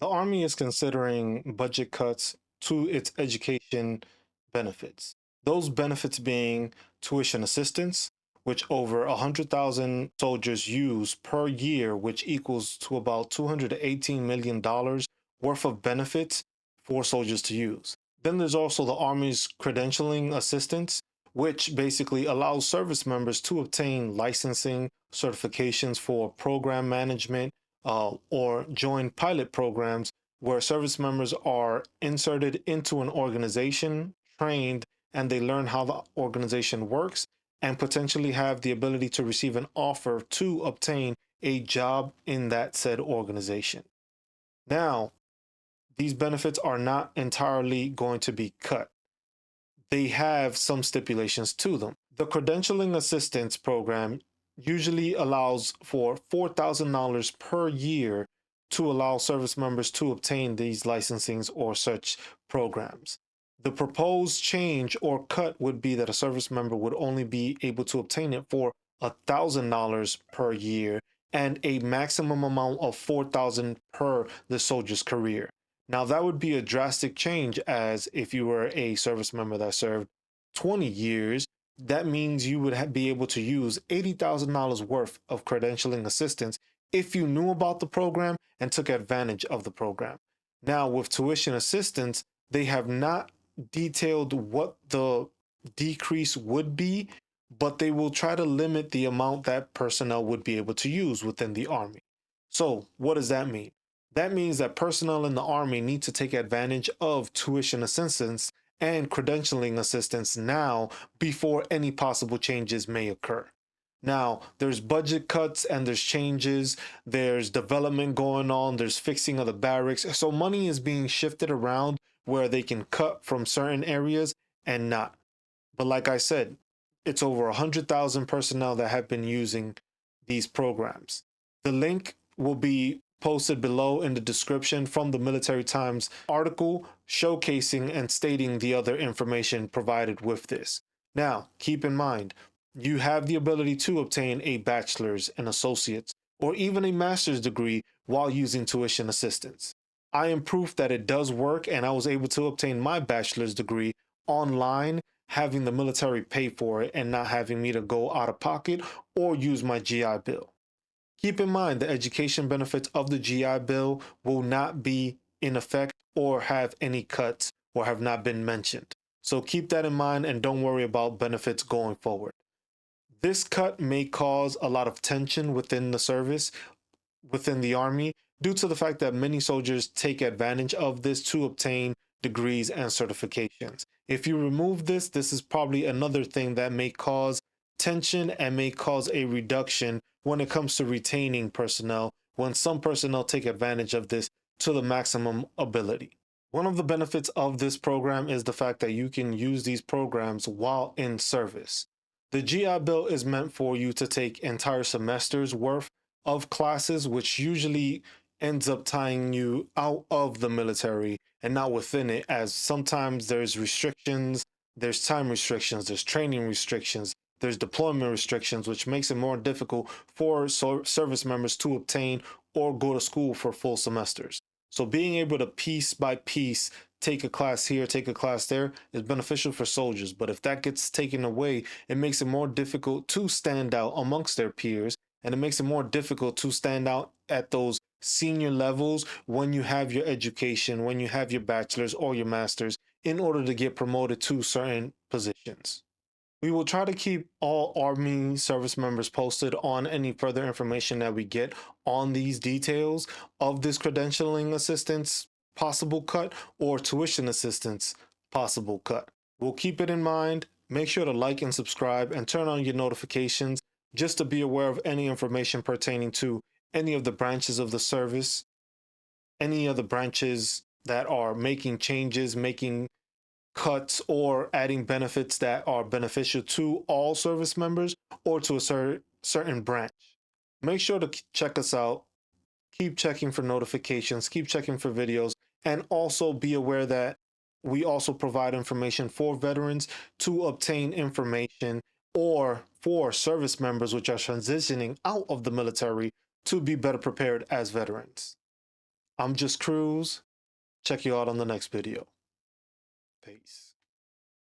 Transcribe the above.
The Army is considering budget cuts to its education benefits. Those benefits being tuition assistance, which over 100,000 soldiers use per year, which equals to about $218 million worth of benefits for soldiers to use. Then there's also the Army's credentialing assistance, which basically allows service members to obtain licensing certifications for program management or join pilot programs where service members are inserted into an organization, trained, and they learn how the organization works and potentially have the ability to receive an offer to obtain a job in that said organization. Now, these benefits are not entirely going to be cut. They have some stipulations to them. The credentialing assistance program usually allows for $4,000 per year to allow service members to obtain these licensings or such programs. The proposed change or cut would be that a service member would only be able to obtain it for $1,000 per year and a maximum amount of $4,000 per the soldier's career. Now, that would be a drastic change, as if you were a service member that served 20 years, that means you would be able to use $80,000 worth of credentialing assistance if you knew about the program and took advantage of the program. Now, with tuition assistance, they have not detailed what the decrease would be, but they will try to limit the amount that personnel would be able to use within the Army. So, what does that mean? That means that personnel in the Army need to take advantage of tuition assistance and credentialing assistance now before any possible changes may occur. Now, there's budget cuts and there's changes, there's development going on, there's fixing of the barracks. So money is being shifted around where they can cut from certain areas and not. But like I said, it's over 100,000 personnel that have been using these programs. The link will be posted below in the description from the Military Times article showcasing and stating the other information provided with this. Now, keep in mind, you have the ability to obtain a bachelor's, an associate's, or even a master's degree while using tuition assistance. I am proof that it does work, and I was able to obtain my bachelor's degree online, having the military pay for it and not having me to go out of pocket or use my GI Bill. Keep in mind the education benefits of the GI Bill will not be in effect or have any cuts or have not been mentioned. So keep that in mind and don't worry about benefits going forward. This cut may cause a lot of tension within the service, within the Army, due to the fact that many soldiers take advantage of this to obtain degrees and certifications. If you remove this, this is probably another thing that may cause tension and may cause a reduction when it comes to retaining personnel, when some personnel take advantage of this to the maximum ability. One of the benefits of this program is the fact that you can use these programs while in service. The GI Bill is meant for you to take entire semesters worth of classes, which usually ends up tying you out of the military and not within it, as sometimes there's restrictions, there's time restrictions, there's training restrictions, there's deployment restrictions, which makes it more difficult for service members to obtain or go to school for full semesters. So being able to piece by piece take a class here, take a class there is beneficial for soldiers. But if that gets taken away, it makes it more difficult to stand out amongst their peers, and it makes it more difficult to stand out at those senior levels when you have your education, when you have your bachelor's or your master's, in order to get promoted to certain positions. We will try to keep all Army service members posted on any further information that we get on these details of this credentialing assistance possible cut or tuition assistance possible cut. We'll keep it in mind. Make sure to like and subscribe and turn on your notifications just to be aware of any information pertaining to any of the branches of the service, any of the branches that are making changes, making cuts, or adding benefits that are beneficial to all service members or to a certain branch. Make sure to check us out. Keep checking for notifications, keep checking for videos, and also be aware that we also provide information for veterans to obtain information, or for service members which are transitioning out of the military to be better prepared as veterans. I'm just Cruz. Check you out on the next video. Peace.